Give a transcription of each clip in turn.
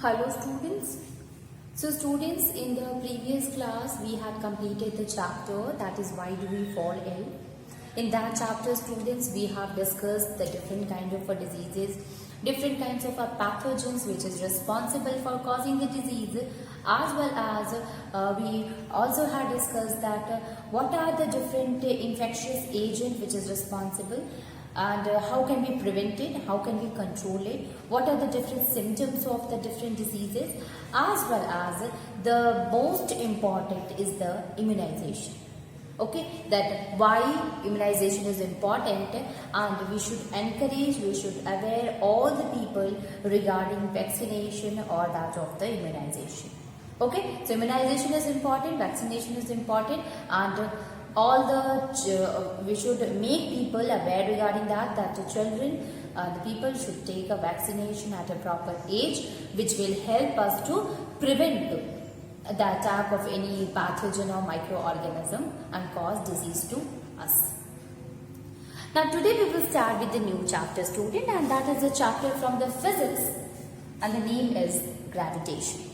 Hello students. So students, in the previous class we had completed the chapter that is why do we fall ill. In that chapter students we have discussed the different kind of diseases, different kinds of pathogens which is responsible for causing the disease, as well as we also had discussed that what are the different infectious agent which is responsible, and how can we prevent it, how can we control it, what are the different symptoms of the different diseases, as well as the most important is the immunization. Okay, that why immunization is important, and we should encourage, we should aware all the people regarding vaccination or that of the immunization. Okay, so immunization is important, vaccination is important, and all the we should make people aware regarding that the children, the people should take a vaccination at a proper age, which will help us to prevent the attack of any pathogen or microorganism and cause disease to us. Now today we will start with the new chapter student, and that is a chapter from the physics, and the name is gravitation.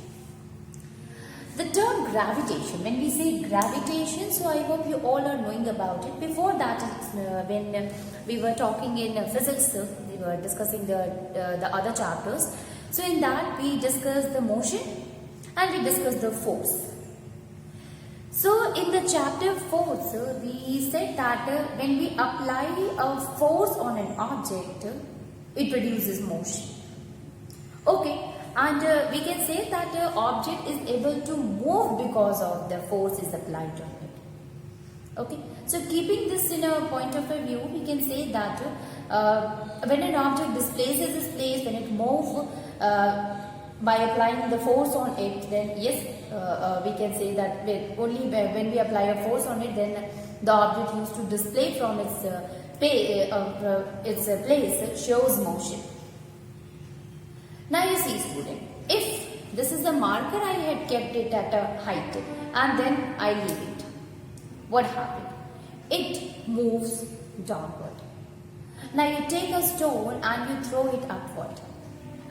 The term gravitation, when we say gravitation, so I hope you all are knowing about it. Before that, when we were talking in physics, we were discussing the other chapters. So in that we discussed the motion and we discussed the force. So in the chapter force, we said that when we apply a force on an object, it produces motion. Okay. And we can say that the object is able to move because of the force is applied on it. Okay. So keeping this in a point of view, we can say that when an object displaces its place, when it moves by applying the force on it, then yes, we can say that only when we apply a force on it, then the object used to display from its place shows motion. Now you see student, if this is a marker, I had kept it at a height and then I leave it. What happened? It moves downward. Now you take a stone and you throw it upward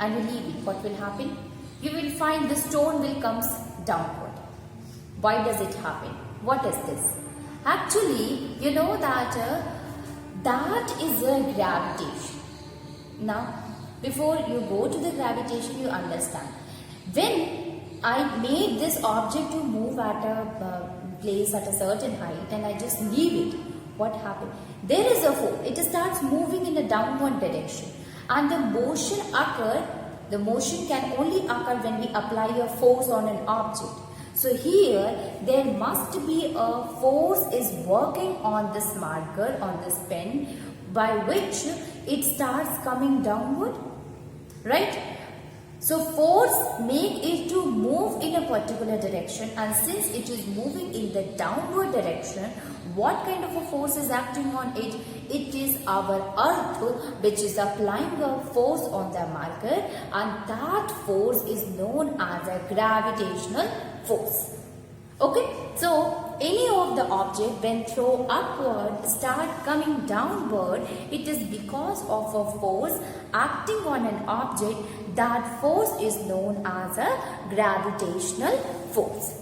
and you leave it. What will happen? You will find the stone will come downward. Why does it happen? What is this? Actually, you know that that is a gravitation. Now, before you go to the gravitation, you understand. When I made this object to move at a place at a certain height and I just leave it, what happened? There is a force. It starts moving in a downward direction. And the motion can only occur when we apply a force on an object. So here, there must be a force is working on this marker, on this pen, by which it starts coming downward, right? So force make it to move in a particular direction, and since it is moving in the downward direction, what kind of a force is acting on it? It is our earth which is applying a force on the marker, and that force is known as a gravitational force. Okay, so any of the object when thrown upward start coming downward, it is because of a force acting on an object. That force is known as a gravitational force.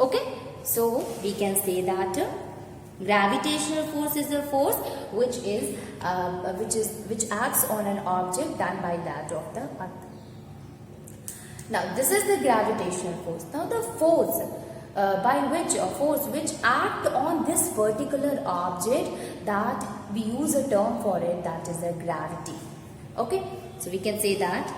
Okay, so we can say that gravitational force is a force which acts on an object done by that of the earth. Now this is the gravitational force. Now the force which act on this particular object, that we use a term for it, that is a gravity. Okay, so we can say that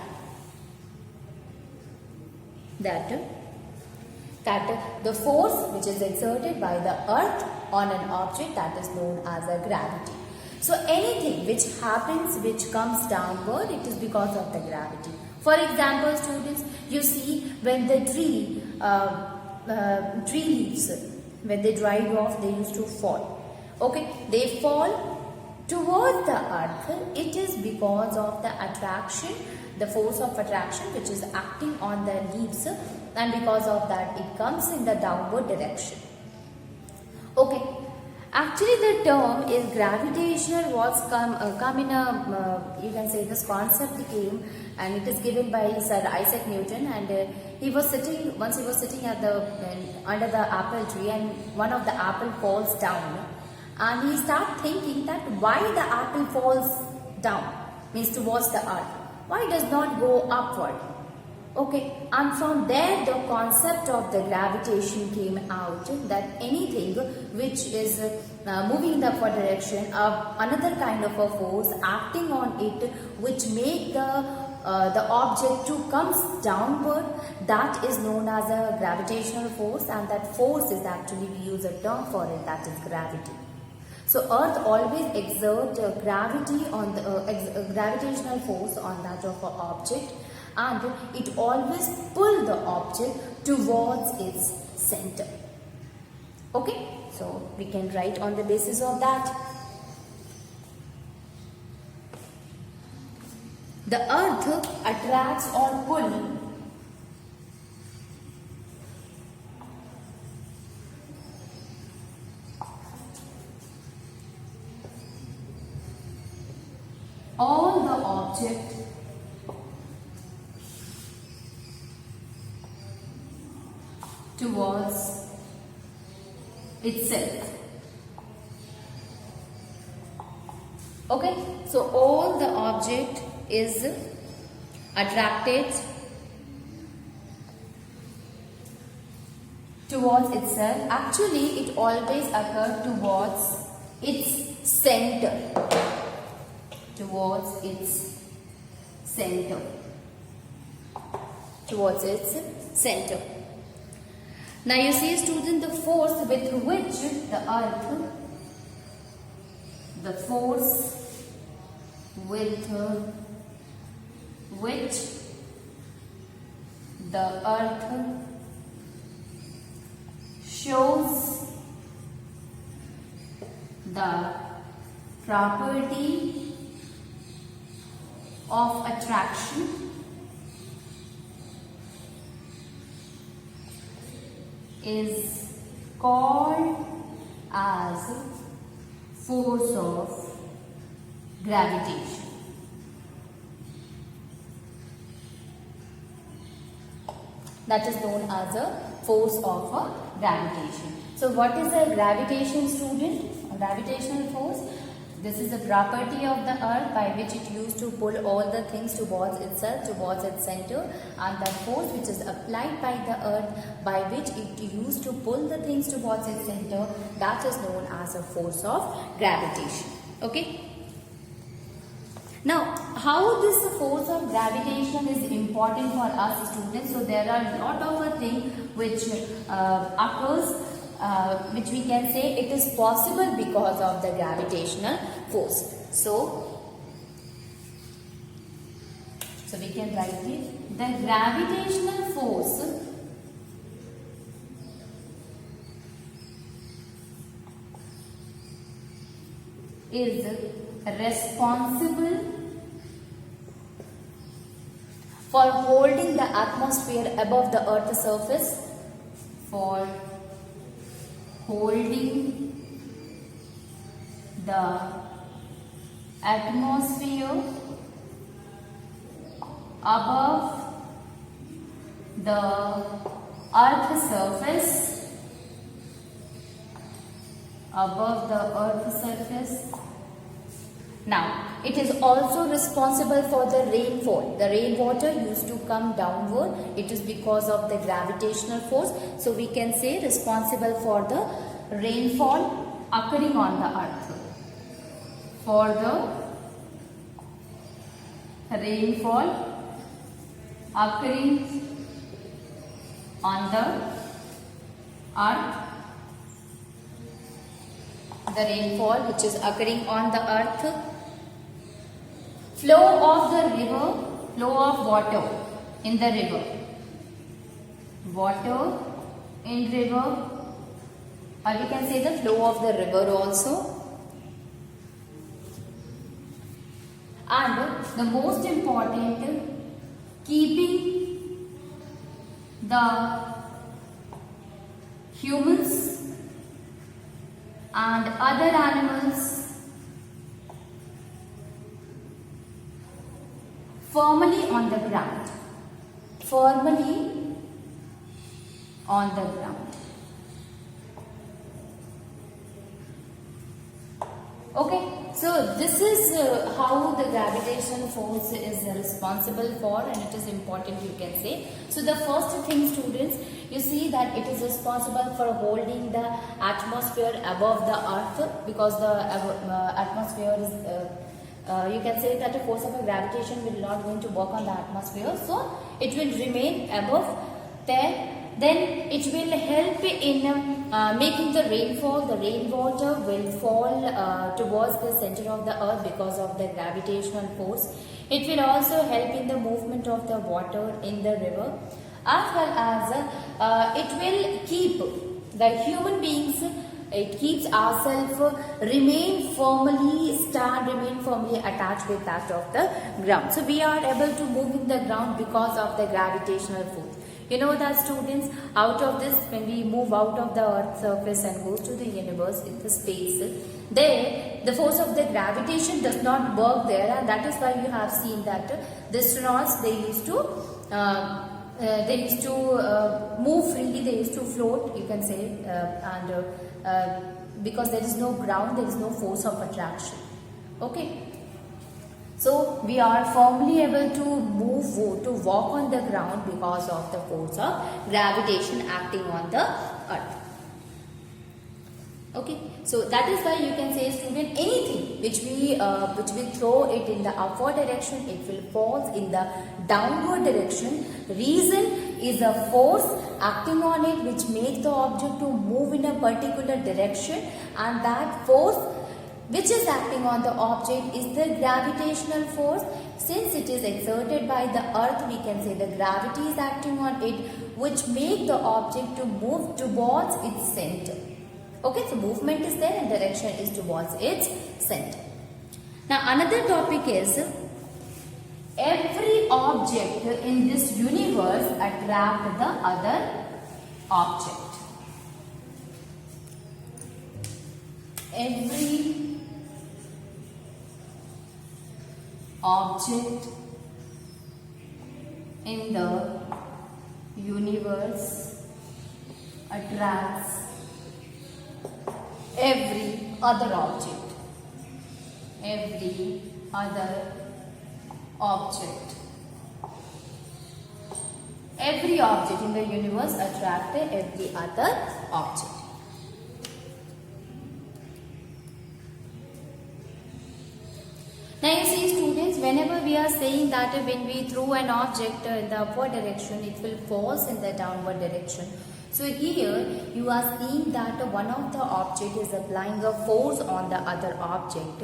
the force which is exerted by the earth on an object, that is known as a gravity. So anything which happens, which comes downward, it is because of the gravity. For example, students, you see when the tree leaves, when they dry off, they used to fall. Okay, they fall towards the earth. It is because of the attraction, the force of attraction which is acting on the leaves, and because of that it comes in the downward direction. Okay, Actually, the term is gravitational was come in a you can say this concept came, and it is given by Sir Isaac Newton, and he was sitting at the under the apple tree, and one of the apple falls down, and he started thinking that why the apple falls down, means towards the earth, why does not go upward. Okay, and from there the concept of the gravitation came out, that anything which is moving in the upward direction, another kind of a force acting on it, which make the object to comes downward, that is known as a gravitational force, and that force is actually, we use a term for it, that is gravity. So earth always exert gravity on the gravitational force on that of an object, and it always pull the object towards its center. Okay, so we can write on the basis of that. The earth attracts or pull all the object towards itself. Okay, so all the object is attracted towards itself. Actually, it always occurs towards its center. Towards its center. Towards its center. Now you see, student, the force with which the earth, the force with which the earth shows the property of attraction is called as force of gravitation. That is known as a force of gravitation. So what is a gravitation, student? A gravitational force. This is a property of the earth by which it used to pull all the things towards itself, towards its center, and that force which is applied by the earth by which it used to pull the things towards its center, that is known as a force of gravitation. Okay. Now, how this force of gravitation is important for us students? So there are a lot of things which occurs, which we can say it is possible because of the gravitational force. So we can write it. The gravitational force is responsible for holding the atmosphere above the earth's surface, for holding the atmosphere above the earth's surface, Now, it is also responsible for the rainfall. The rainwater used to come downward. It is because of the gravitational force. So, we can say responsible for the rainfall occurring on the earth. For the rainfall occurring on the earth. The rainfall which is occurring on the earth. Flow of the river, flow of water in the river. Water in river, or we can say the flow of the river also. And the most important, keeping the humans and other animals firmly on the ground. Firmly on the ground. Okay, so this is how the gravitational force is responsible for, and it is important, you can say. So the first thing, students, you see that it is responsible for holding the atmosphere above the earth, because the atmosphere is you can say that the force of a gravitation will not going to work on the atmosphere, so it will remain above there. Then it will help in making the rainfall. The rainwater will fall towards the center of the earth because of the gravitational force. It will also help in the movement of the water in the river, as well as it will keep the human beings, it keeps ourselves remain firmly attached with that of the ground. So we are able to move in the ground because of the gravitational force. You know that, students, out of this, when we move out of the earth's surface and goes to the universe, in the space, there the force of the gravitation does not work there, and that is why you have seen that the astronauts, they used to move freely, they used to float, you can say, because there is no ground, there is no force of attraction. Okay. So we are firmly able to move, to walk on the ground because of the force of gravitation acting on the earth. Okay, so that is why you can say, student, anything which we throw it in the upward direction, it will fall in the downward direction. Reason is a force acting on it which makes the object to move in a particular direction, and that force which is acting on the object is the gravitational force. Since it is exerted by the earth, we can say the gravity is acting on it, which make the object to move towards its center. Okay, so movement is there and direction is towards its center. Now another topic is, every object in this universe attract the other object. Every object in the universe attracts every other object. Every other object. Every object in the universe attracts every other object. Now you see, students, whenever we are saying that when we throw an object in the upward direction, it will fall in the downward direction. So here you are seeing that one of the object is applying a force on the other object,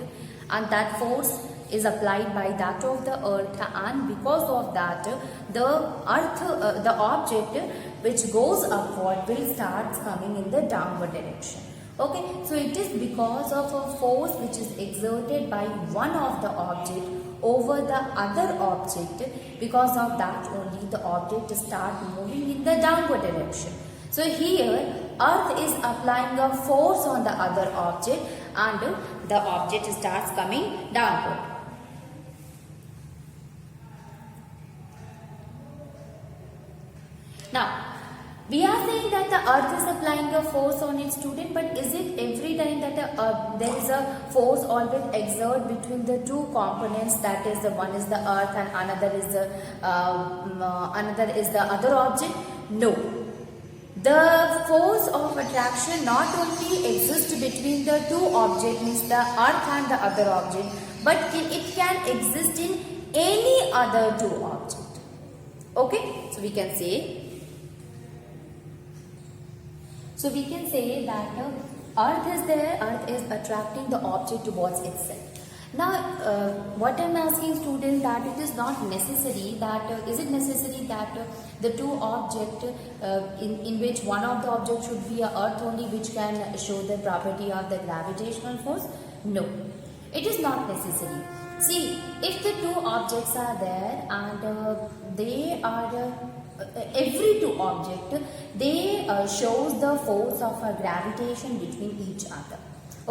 and that force is applied by that of the earth, and because of that the object which goes upward will start coming in the downward direction. Okay, so it is because of a force which is exerted by one of the object over the other object. Because of that only the object start moving in the downward direction. So here earth is applying a force on the other object and the object starts coming downward. Now we are saying that the earth is applying a force on its student, but is it every time that there is a force always exert between the two components, that is, the one is the earth and another is the other object? No. The force of attraction not only exists between the two objects, means the earth and the other object, but it can exist in any other two objects. Okay, so we can say. So we can say that earth is there, earth is attracting the object towards itself. Now what I am asking students, that it is not necessary that, is it necessary that the two objects in which one of the objects should be a earth only which can show the property of the gravitational force? No, it is not necessary. See, if the two objects are there and they are every two object, they shows the force of a gravitation between each other.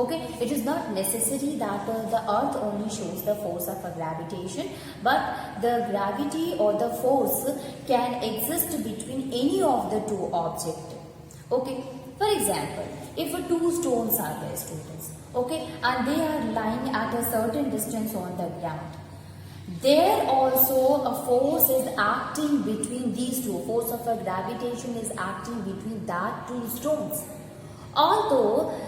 Okay, it is not necessary that the earth only shows the force of a gravitation, but the gravity or the force can exist between any of the two objects. Okay, for example, if two stones are there, students, okay, and they are lying at a certain distance on the ground, there also a force is acting between these two. Force of a gravitation is acting between that two stones. Although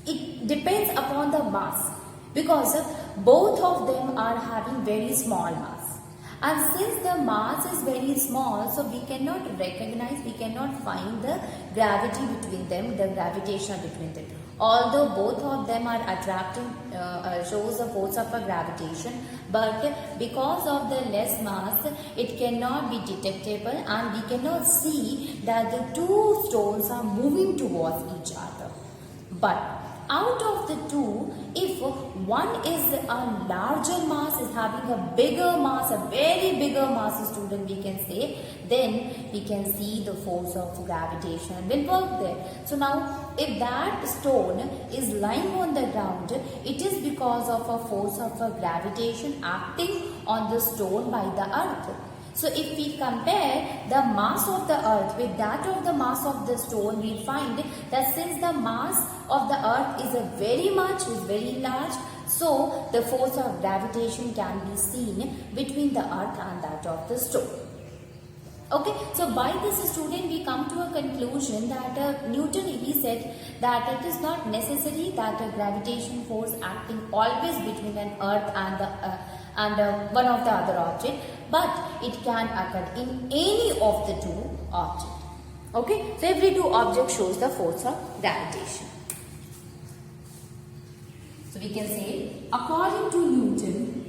it depends upon the mass, because both of them are having very small mass, and since the mass is very small, so we cannot recognize, we cannot find the gravity between them, the gravitation between them. Although both of them are attracting, shows the force of a gravitation, but because of the less mass, it cannot be detectable, and we cannot see that the two stones are moving towards each other. But out of the two, if one is a larger mass, is having a bigger mass, a very bigger mass, student, we can say, then we can see the force of gravitation will work there. So now, if that stone is lying on the ground, it is because of a force of a gravitation acting on the stone by the earth. So if we compare the mass of the earth with that of the mass of the stone, we find that since the mass of the earth is very large, so the force of gravitation can be seen between the earth and that of the stone. Okay, so by this, student, we come to a conclusion that Newton, he said that it is not necessary that a gravitation force acting always between an earth and one of the other object, but it can occur in any of the two objects. Okay, so every two object shows the force of gravitation. So we can say, according to Newton,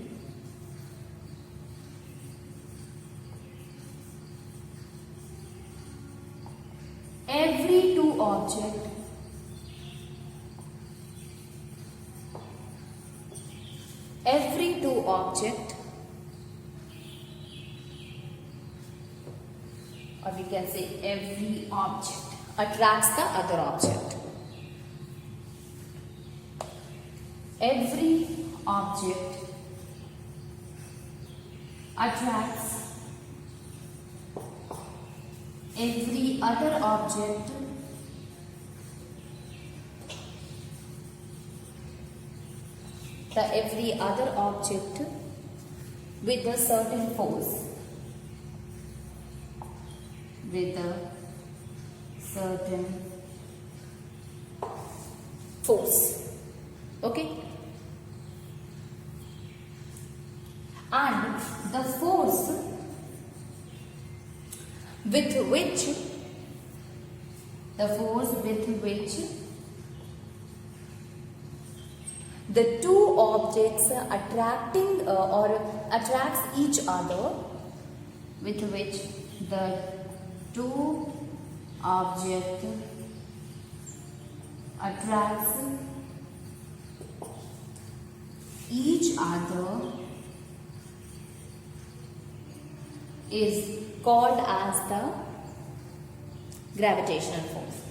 every two object or we can say every object attracts the other object. Every object attracts every other object with a certain force. Okay, and the force with which the two objects attracts each other, with which the two objects attracts each other is called as the gravitational force.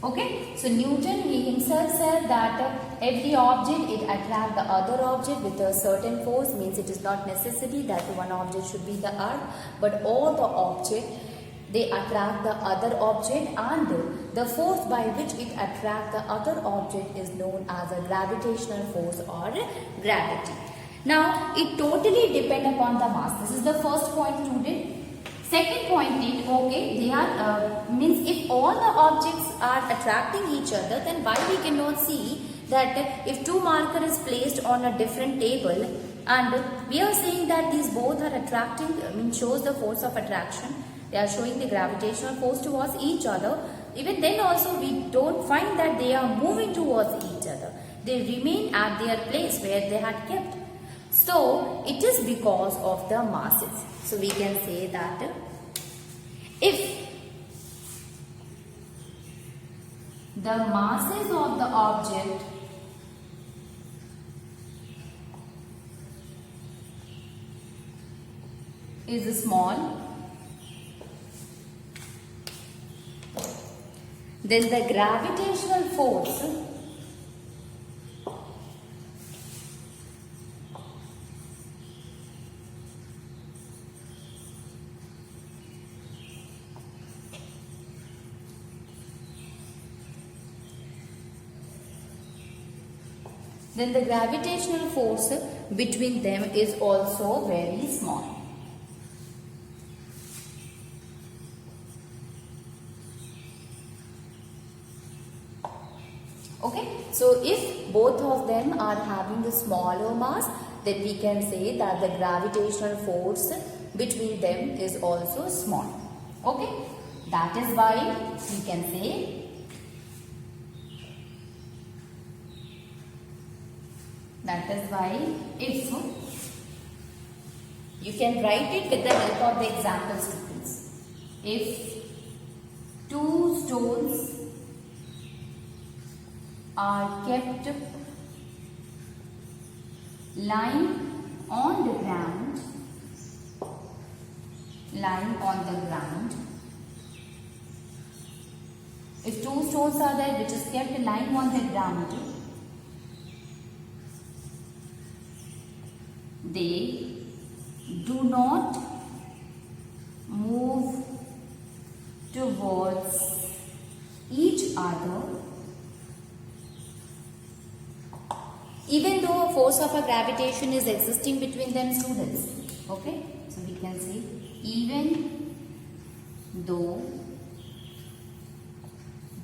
Okay, so Newton, he himself said that every object, it attracts the other object with a certain force, means it is not necessary that one object should be the earth, but all the objects, they attract the other object, and the force by which it attracts the other object is known as a gravitational force or gravity. Now, it totally depends upon the mass. This is the first point, student. Second point is, okay, they are, means if all the objects are attracting each other, then why we cannot see that if two marker is placed on a different table and we are saying that these both are attracting, shows the force of attraction, they are showing the gravitational force towards each other, even then also we don't find that they are moving towards each other. They remain at their place where they had kept. So, it is because of the masses. So, we can say that if the masses of the object is small, then the gravitational force between them is also very small. Okay, so if both of them are having the smaller mass, then we can say that the gravitational force between them is also small. Okay, that is why we can say if you can write it with the help of the example sequence. If two stones are kept lying on the ground, if two stones are there which is kept lying on the ground, they do not move towards each other even though a force of a gravitation is existing between them, students. Okay, so we can say even though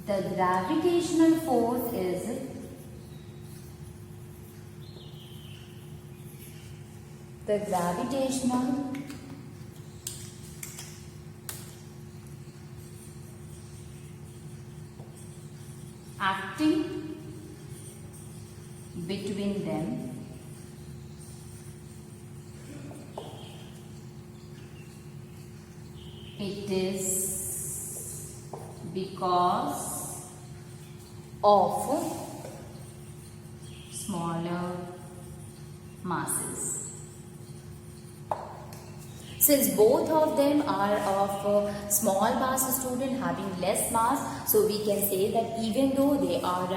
the gravitational force is acting between them, it is because of smaller masses. Since both of them are of small mass, student having less mass, so we can say that even though they are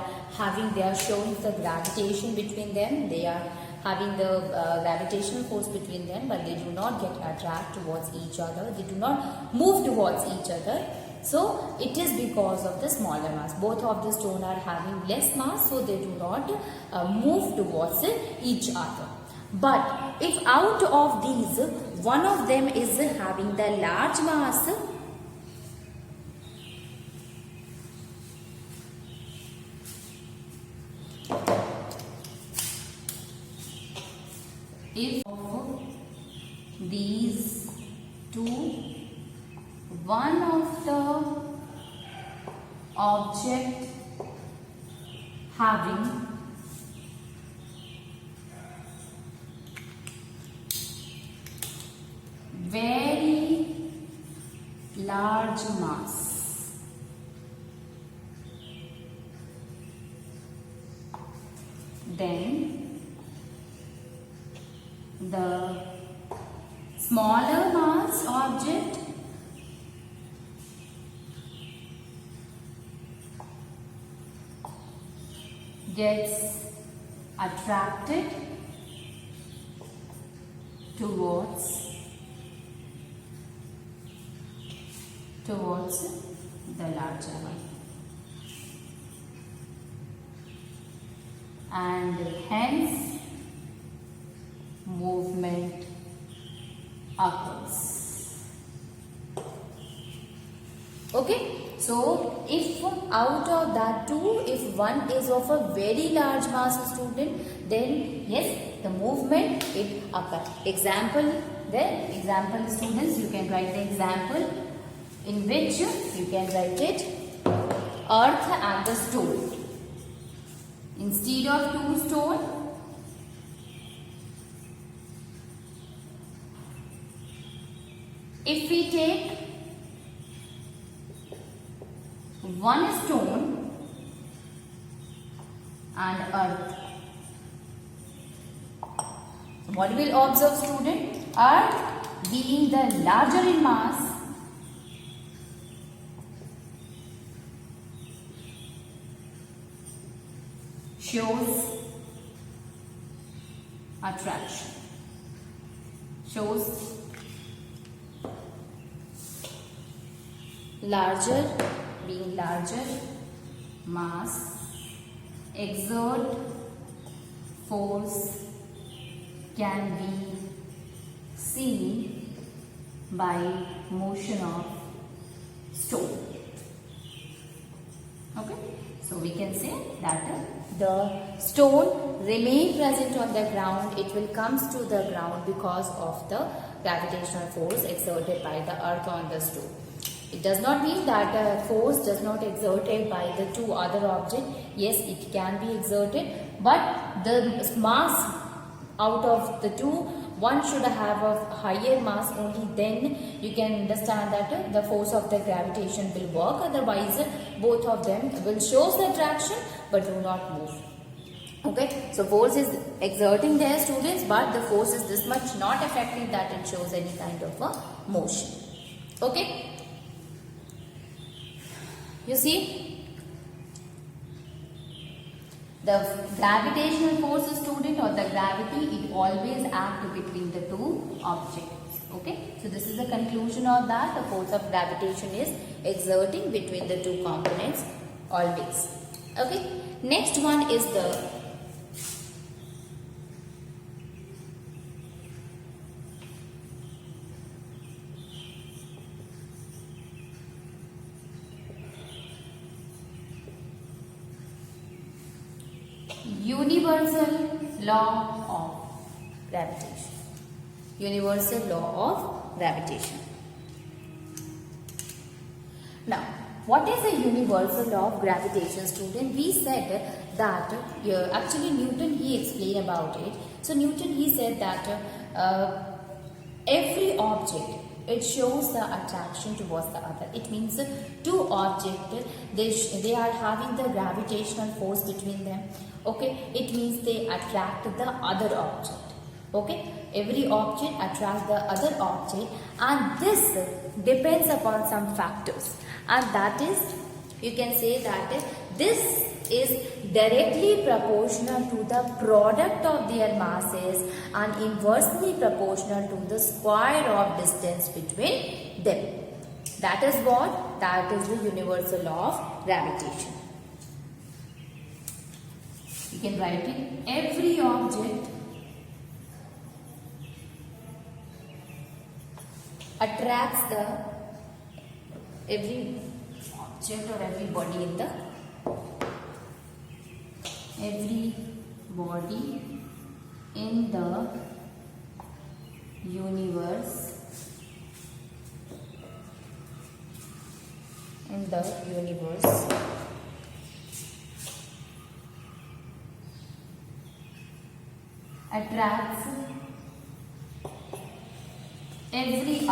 showing the gravitation between them, they are having the gravitational force between them, but they do not get attracted towards each other, they do not move towards each other. So it is because of the smaller mass. Both of the stones are having less mass, so they do not move towards each other. But if out of these, one of them is having the large mass, if of these two, one of the object having very large mass, then the smaller mass object gets attracted towards the larger one, and hence movement occurs. Okay, so if out of that two, if one is of a very large mass, student, then yes, the movement it occurs. Example, students, you can write the example in which you can write it earth and the stone. Instead of two stone, if we take one stone and earth, what will observe, student? Earth being the larger in mass, shows attraction. Shows larger, being larger mass, exert force can be seen by motion of stone. Okay, so we can say that the stone remain present on the ground. It will comes to the ground because of the gravitational force exerted by the earth on the stone. It does not mean that the force does not exerted by the two other objects. Yes, it can be exerted, but the mass out of the two, one should have a higher mass, only then you can understand that the force of the gravitation will work. Otherwise, both of them will show the attraction but do not move. Okay, so force is exerting their students, but the force is this much not effective that it shows any kind of a motion. Okay. You see, the gravitational force student or the gravity, it always acts between the two objects. Okay, so this is the conclusion of that. The force of gravitation is exerting between the two components always. Okay, next one is the universal law of gravitation. Universal law of gravitation. Now, what is a universal law of gravitation, student? We said that actually Newton, he explained about it. So Newton, he said that every object, it shows the attraction towards the other. It means two objects, they are having the gravitational force between them. Okay, it means they attract the other object. Okay, every object attracts the other object, and this depends upon some factors, and that is, you can say that this is directly proportional to the product of their masses and inversely proportional to the square of distance between them. That is what? That is the universal law of gravitation. You can write it. Every object attracts every object or every body in the universe attracts every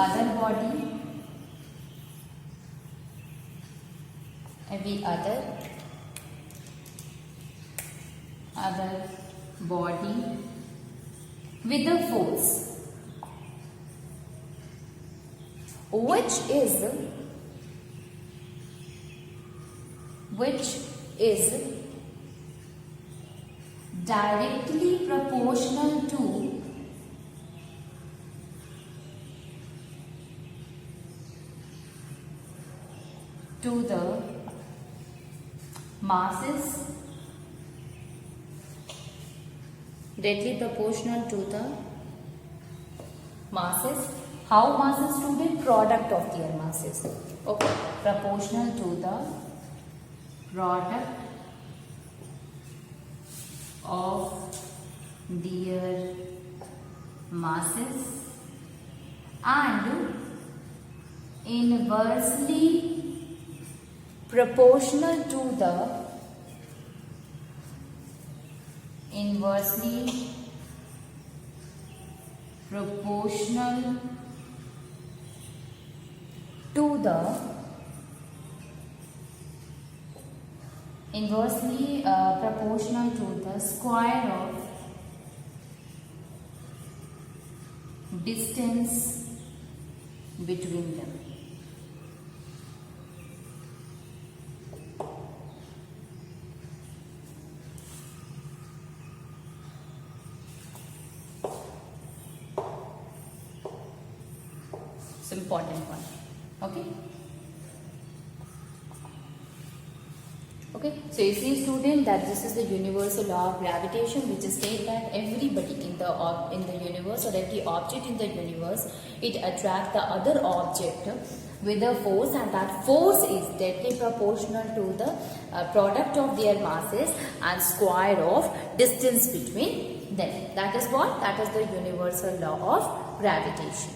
other body, with a force which is directly proportional to the masses, directly proportional to the masses. How masses, student? Product of their masses. Okay, proportional to the product of their masses and inversely proportional to the inversely proportional to the square of distance between them. It's important one. Okay. Okay, so you see student that this is the universal law of gravitation, which is saying that everybody in the universe, or every object in the universe, it attracts the other object with a force, and that force is directly proportional to the product of their masses and square of distance between them. That is what? That is the universal law of gravitation.